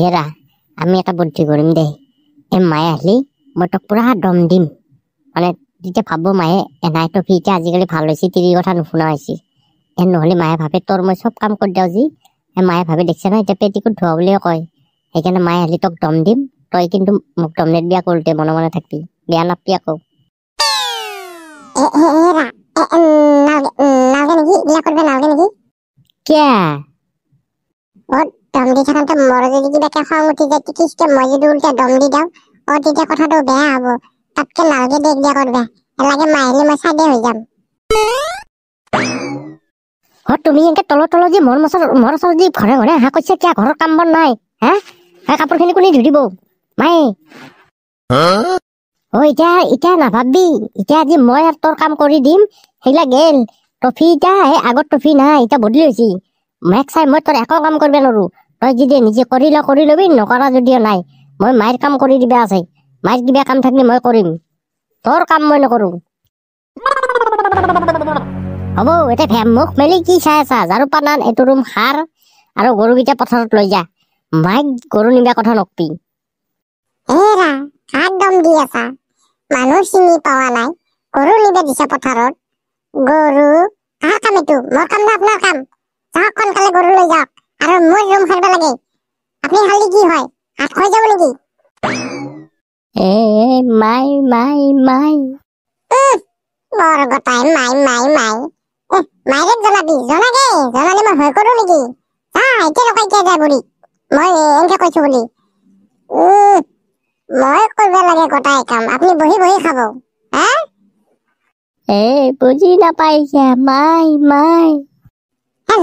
হেৰা আমি এটা বুদ্ধি কৰিম দে এই মায়ে আহিলি মই তোক পুৰা দম দিম মানে তেতিয়া ভাবব মায়ে এনাই টফি এতিয়া আজিকালি ভাল হৈছে তিৰিৰ কথা নুশুনা হৈছে নহ'লে মায়ে ভাবে তোৰ মই চব কাম কৰি দিওঁ যি মায়ে ভাবে দেখিছে না এতিয়া পেটিকোট ধোৱা বুলিয়ে কয় সেইকাৰণে মায়ে আহিলি তোক দম দিম তই কিন্তু মোক দম নিদিয়া কৰোঁতে মনে মনে থাকবি বেয়া নাপাবি আকৌ কিয়া দম দি থাকোঁতে মোৰ যদি কিবাকে খং উঠি যায় টিকিচকে মই যদি উল্টা দম দি দিওঁ তেতিয়া কথাটো বেয়া হ'ব তাতকে নালগে দেখ দিয়া কৰবা এলাগে মাহিলে মই চাইডে হৈ যাম তুমি এনেকে তলত যে মোৰ ওচৰত যি ঘৰে ঘৰে হাঁহ কৈছে কিয় ঘৰৰ কাম বন নাই হা কাপোৰখিনি কোনে ধুই দিব মায়ে এতিয়া নাভাববি এতিয়া আজি মই আৰু তোৰ কাম কৰি দিম সেইগিলা গেল টফি এতিয়া আগত টফি নাই এতিয়া বদলি হৈছে মেক চাই মই তোৰ একো কাম কৰিব নোৱাৰো তই যদি নিজে কৰি লবি নকৰা যদিও নাই মই মায়েৰ কাম কৰি দিবা আছে মায়েৰ কিবা কাম থাকিলে মই কৰিম তোৰ কাম মই নকৰো হ'ব এতিয়া মুখ মেলি কি চাই আছা ঝাৰু পানান এইটো ৰুম সাৰ আৰু গৰুকেইটা পথাৰত লৈ যা মাইক গৰু নিবা কথা নকবি এৰা কাক দম দি আছা মানুহ চিনি পোৱা নাই গৰু নিবা দিছে পথাৰত গৰু কাৰ কাম এইটো মোৰ কাম না আপোনাৰ কাম যাওক সোনকালে গৰু লৈ যাওক আৰু মোৰ ৰুম সাৰিব লাগে আপুনি খালি কি হয় হাত হৈ যাব নেকি মাই বৰ গতাই মাই মাইৰেক জনাবি জনাগে জনালে মই ভয় কৰো নেকি এতিয়া ৰখাই কিয় যায় বুঢ়ী মই এনেকে কৈছো বুলি মই কৰিব লাগে গতাই কাম আপুনি বহি বহি খাব হা বুজি নাপাইছা মাই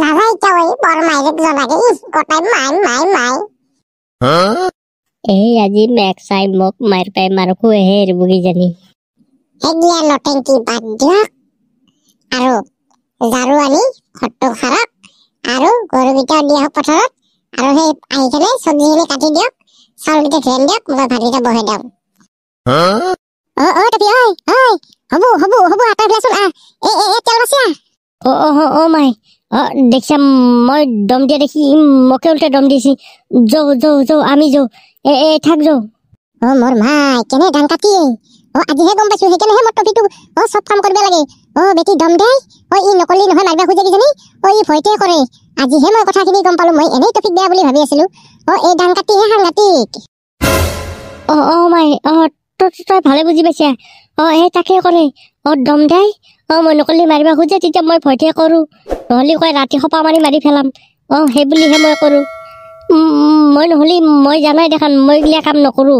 নাযায় এতিয়া বৰ মাইৰেক জনাগে গতাই মাই আজি মেক চাই মোক মাৰ পাই মাৰকো বুগি জানি সেইগিলা নটেংকি বাদ দিয়ক আৰু ঝাৰু আনি ঘৰটো সাৰক আৰু গৰুকেইটা দিয়ক পথাৰত আৰু সেই আহি কেনে চব্জিখিনি কাটি দিয়ক চাউলকেইটা ধুই দিয়ক মই ভাতকেইটা বহাই দিওঁ হ'ব আটা দিয়াচোন তেল বাচিয়া মাই দেখিছা মই দম দিয়া দেখি মোকে উল্টে দম দিছি যৌ আমি যৌ থাক যৌ মোৰ মাই কেনে ধান কাটি আজিহে গম পাইছো সেইকাৰণেহে মোৰ টপিটো চব কাম কৰিব লাগে বেটি দম দে ই নকলি নহয় মাৰিবা খোজে কিজানি ই ভয়তে কৰে আজিহে মই কথাখিনি গম পালো মই এনেই টপিক বেয়া বুলি ভাবি আছিলো এই ধান কাটিহে সাংঘাতিক মাই তই ভালে বুজি পাইছা তাকে কৰে দম দে মই নকলি মাৰিবা খোজে তেতিয়া মই ভয়তে কৰো নহ'লে কয় ৰাতি খপা মাৰি পেলাম সেই বুলিহে মই কৰো মই নহ'লে মই জানাই দেখান মই এইগিলা কাম নকৰো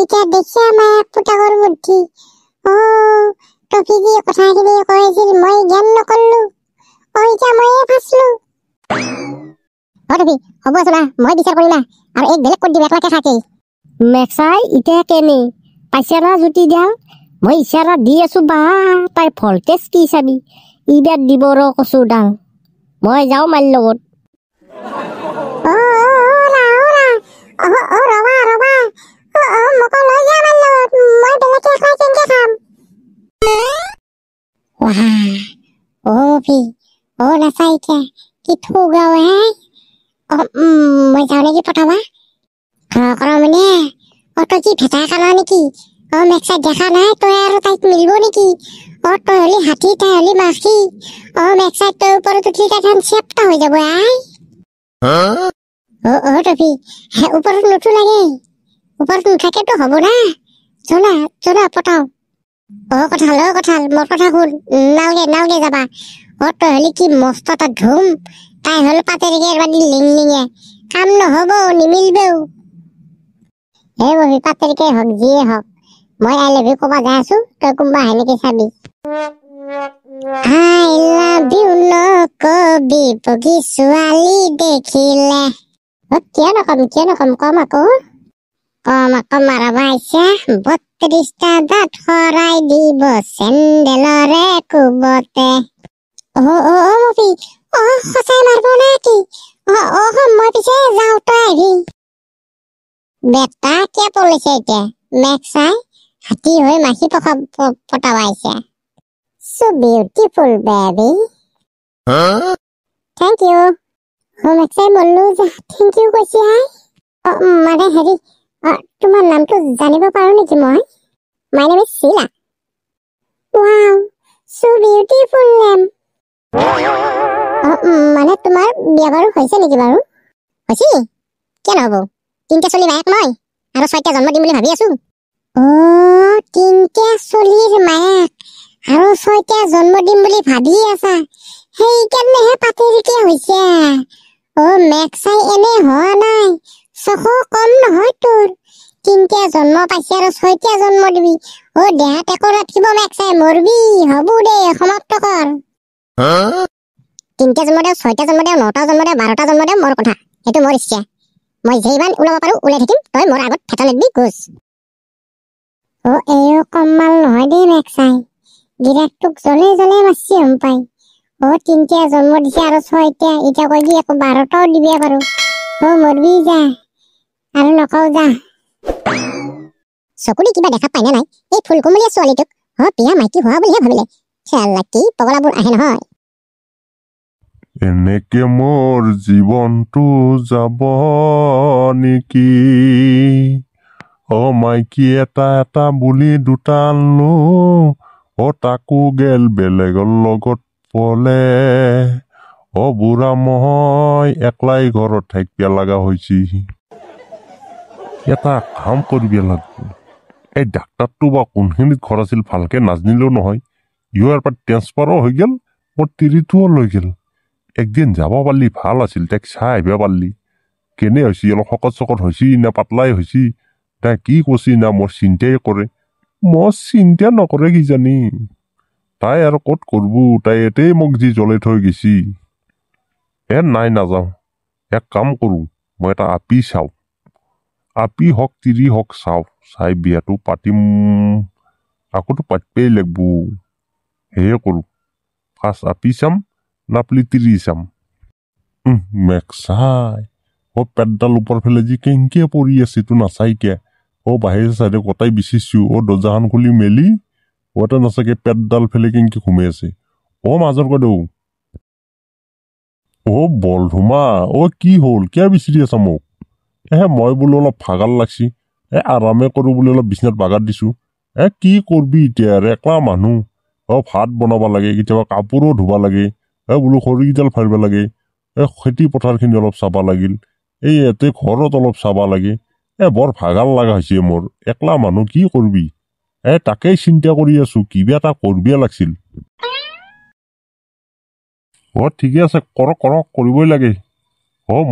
এতিয়া দেখিয়া মায়াক পুতাকৰ বুদ্ধি টপিকি কথাখিনি কৈছিল মই জ্ঞান নকৰলো এতিয়া ময়ে ফাঁচলো টপি হ'ব চোনা মই বিচাৰ কৰিম আৰু এক বেলেগ কৰি দিম একলাকে থাকে মেক্সাই এতিয়া কেনে পাইছা না জুতি দিয়া মই ইচাৰা দি আছো বা তাই ভল্টেজ কি চাবি ইবাৰ দিব ৰ কচু ডাল মই যাওঁ মাৰ লগত মই যাওঁ নেকি পঠাবা মানে তই কি ভেটা খানা নেকি মেক্সাই দেখা নাই তই আৰু তাইক মিলিব নেকি তই হলি হাতী তাই হলি মাখি মেক্সাই তই ওপৰত উঠি তাই চেপ্তা হৈ যাব টপি ওপৰত নুঠো লাগে ওপৰত নুঠাকেতো হ'ব না জনা পঠাও কঁঠাল মোৰ কথা শুন নালগে যাবা তই হলি কি মস্ত এটা ধুম তাই হল পাতেৰিকে বাদি লিংলিঙে কাম নহব নিমিলবেও বহি পাতেৰিকে হওক যিয়ে হওক মই আই লাভ ইউ কবা যাই আছো তই কোনোবা সেনেকে চাবি আই লাভ ইউ নকবি বগী ছোৱালী দেখিলে কিয় নকম কম আকৌ মাৰাবা আহিছে 32টা দাঁত সৰাই দিব চেন্দেলৰে কোবতে মপি সঁচাই মাৰিব নে কি মই পিছে যাওঁ তই আহিবি বেটা কিয় পলিছে এতিয়া মেক্সাই হাতী হৈ মাখি পটাবাইছে so beautiful baby thank you মেক্সাই বললো যা থেংক ইউ কৈছে আই মানে হেৰি তোমাৰ নামটো জানিব পাৰো নেকি মই my name is Shila wow so beautiful name মানে তোমাৰ বিয়া বাৰু হৈছে নেকি বাৰু হৈছে কিয় নহব 3টা চলি মায়েক মই আৰু 6টা জন্ম দিম বুলি ভাবি আছো 3টা চলিৰ মায়েক আৰু 6টা জন্ম দিম বুলি ভাবি আছা সেইকাৰণেহে পাতিৰিকে হৈছে মেক্সাই এনে হোৱা নাই চকু কম নহয় তোৰ 3টা জন্ম পাইছে আৰু 6টা জন্ম দিবি দেহা টেকৰ ৰাখিব মেক্সাই মৰবি হব দে সমাপ্ত কৰ 3টা জন্ম দেও 6টা জন্ম দেও 9টা জন্ম দেও 12টা জন্ম দেও মোৰ কথা সেইটো মোৰ ইচ্ছা মই যেইমান ওলাব পাৰো ওলাই থাকিম তই মোৰ আগত ফেটা নেদবি গোছ এও কমাল নহয় দেই মেক্সাই গিৰাকটোক জ্বলে জ্বলে মাছি হম পাই 3টা জন্ম দিছে আৰু 6টা এতিয়া কৈ দি আকৌ 12টাও দিবিয়া পাৰো মৰবি যা আৰু নকও যা চকুৰি কিবা দেখা পাই না নাই এই ফুলকুমলীয়া ছোৱালীটোক বিয়া মাইকী হোৱা বুলিহে ভাবিলে চাল্লা কি পগলাবোৰ আহে নহয় এনেকে মোৰ জীৱনটো যাব নেকি মাইকী এটা এটা বুলি দুটা আনলো তাকো গেল বেলেগৰ লগত পলে বুঢ়া মই একলাই ঘৰত থাকিব লগা হৈছি এটা কাম কৰিব লাগব এই ডাক্তাৰটো বা কোনখিনিত ঘৰ আছিল ভালকে নাজানিলেও নহয় ইয়াৰ পৰা ট্ৰেন্সফাৰো হৈ গেল মোৰ তিৰিটোও লৈ গেল একদিন যাব পাৰলি ভাল আছিল তাইক চাই আহিব পাৰলি কেনে হৈছি অলপ শকত চকত হৈছি না পাতলাই হৈছি তাই কি কৈছি না মোৰ চিন্তাই কৰে মোৰ চিন্তা নকৰে কিজানি তাই আৰু ক'ত কৰব তাই এতেই মোক যি জ্বলাই থৈ গেছি নাই নাযাওঁ এক কাম কৰোঁ মই এটা আপি চাওঁ আপি হওক তিৰি হওক চাই বিয়াটো পাতিম আকৌতো পাতিবই লাগব সেয়ে কৰোঁ ফাৰ্ষ্ট আপি চাম নাপলি তিৰি চাম মেক্সাই পেটডাল ওপৰ ফালে যি কেংকে পৰি আছে তো নাচাই কিয় বাহিৰে চাইডে কটাই বিচিছো দৰ্জাখন খুলি মেলি এটা নাচাকে পেটডাল ফেলে কেংকে ঘুমাই আছে মাজৰ কদেও বলধুমা কি হ'ল কিয় বিচাৰি আছা মোক মই বোলো অলপ ভাগাৰ লাগছি আৰামে কৰো বুলি অলপ বিচনাত বাগাৰ দিছো কি কৰবি এতিয়া একলা মানুহ ভাত বনাব লাগে কেতিয়াবা কাপোৰো ধুব লাগে বোলো খৰিকেইডাল ফাৰিব লাগে খেতি পথাৰখিনি অলপ চাব লাগিল ইয়াতে ঘৰত অলপ চাব লাগে বৰ ভাগাৰ লগা হৈছে মোৰ একলা মানুহ কি কৰবি তাকেই চিন্তা কৰি আছো কিবা এটা কৰবিয়ে লাগছিল ঠিকে আছে কৰক কৰিবই লাগে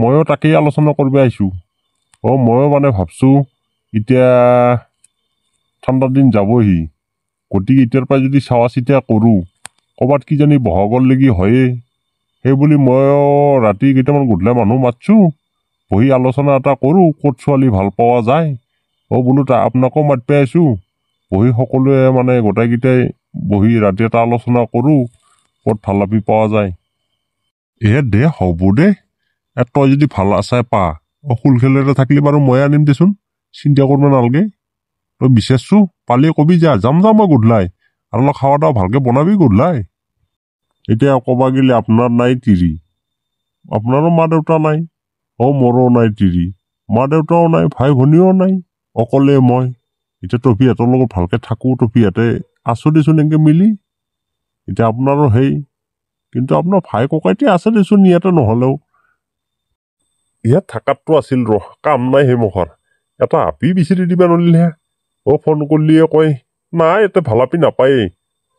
ময়ো তাকেই আলোচনা কৰিব আহিছো ময়ো মানে ভাবছো এতিয়া ঠাণ্ডা দিন যাবহি গতিকে এতিয়াৰ পৰা যদি চাৱা চিতা কৰোঁ ক'ৰবাত কিজানি বহাগৰ লাগি হয়ে সেইবুলি ময়ো ৰাতি কেইটামান গধূলা মানুহ মাতছো বহি আলোচনা এটা কৰোঁ ক'ত ছোৱালী ভাল পোৱা যায় বোলো আপোনাকো মাতি আছো বহি সকলোৱে মানে গোটেইকেইটাই বহি ৰাতি এটা আলোচনা কৰোঁ ক'ত ভাল আপি পোৱা যায় দে হ'ব দে তই যদি ভাল আছাই পা খুলখেলেৰে থাকিলে বাৰু মই আনিম দেচোন চিন্তা কৰিব নালাগে তই বিচাৰছো পালে কবি যাম মই গধূলাই আৰু অলপ খাৱা দাৱা ভালকে বনাবি গধূলাই এতিয়া ক'বা গেলে আপোনাৰ নাই তিৰি আপোনাৰো মা দেউতা নাই মোৰো নাই তিৰি মা দেউতাও নাই ভাই ভনীও নাই অকলে মই এতিয়া টফিহঁতৰ লগত ভালকে থাকোঁ টফিহঁতে আছো দেচোন এনেকে মিলি এতিয়া আপোনাৰো কিন্তু আপোনাৰ ভাই ককাইতে আছে দেচোন ইয়াতে নহ'লেও ইয়াত থাকাততো আছিল কাম নাই সেই মুখৰ এটা আপি বিচাৰি দিবা নলিলেহে ফোন কৰিলিয়ে কয় নাই ইয়াতে ভাল আপি নাপায়েই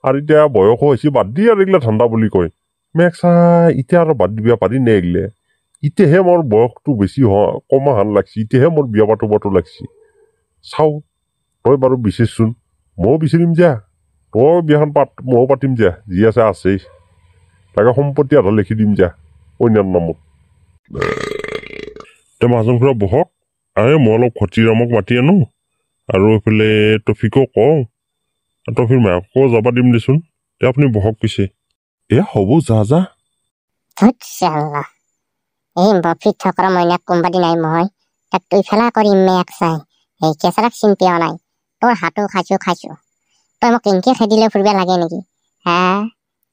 আৰু এতিয়া বয়সো হৈছে বাদ দি আৰু এইগিলা ঠাণ্ডা বুলি কয় মেক্সাই এতিয়া আৰু বাদ দিবা পাৰি নে এইগিলে এতিয়াহে মোৰ বয়সটো বেছি কমা হান লাগছি এতিয়াহে মোৰ বিয়া পাতো লাগছি চাওঁ তই বাৰু বিচাৰচোন ময়ো বিচাৰিম যা তই বিয়াখন ময়ো পাতিম যা যি আছেই তাকে সম্পত্তি আধা লিখি দিম যা কইনাৰ নামত মাজন খুৰা বহক মই অলপ খতিৰামক মাতি আনো আৰু এইফালে টফিকো কওঁ টফিৰ মাকো যাবা দিম দেচোন আপুনি বহক পিছে হ'ব যা এই বফিত থকা মইনাক কোনবাদি নাই মই তাক তুই ফেলা কৰিম মেক চাই এই কেঁচাৰাক চিন্তিও নাই তোৰ হাতো খাইছো তই মোক কেংকে খেদিলে ফুৰিব লাগে নেকি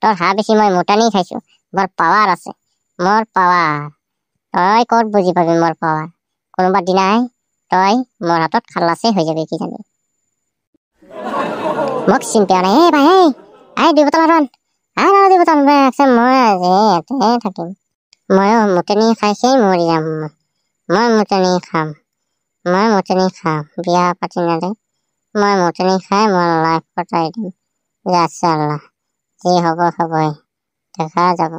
তোৰ হাঁহ বেছি মই মোটানি খাইছো বৰ পাৱাৰ আছে মোৰ পাৱাৰ তই ক'ত বুজি পাবি মোৰ পাৱাৰ কোনোবা দিনাই তই মোৰ হাতত খালাচে হৈ যাবি কি জানি মোক চিনি পোৱা নাই ভাই আই 2 বটল আৰু 2 বটল মই আজি ইয়াতে থাকিম ময়ো মুতেনি খাই সেই মৰি যাম মই মুতেনি খাম বিয়া পাতি নাদে মই মুতেনি খাই মই লাইফ কটাই দিম আল্লাহ যি হ'ব হ'বই দেখা যাব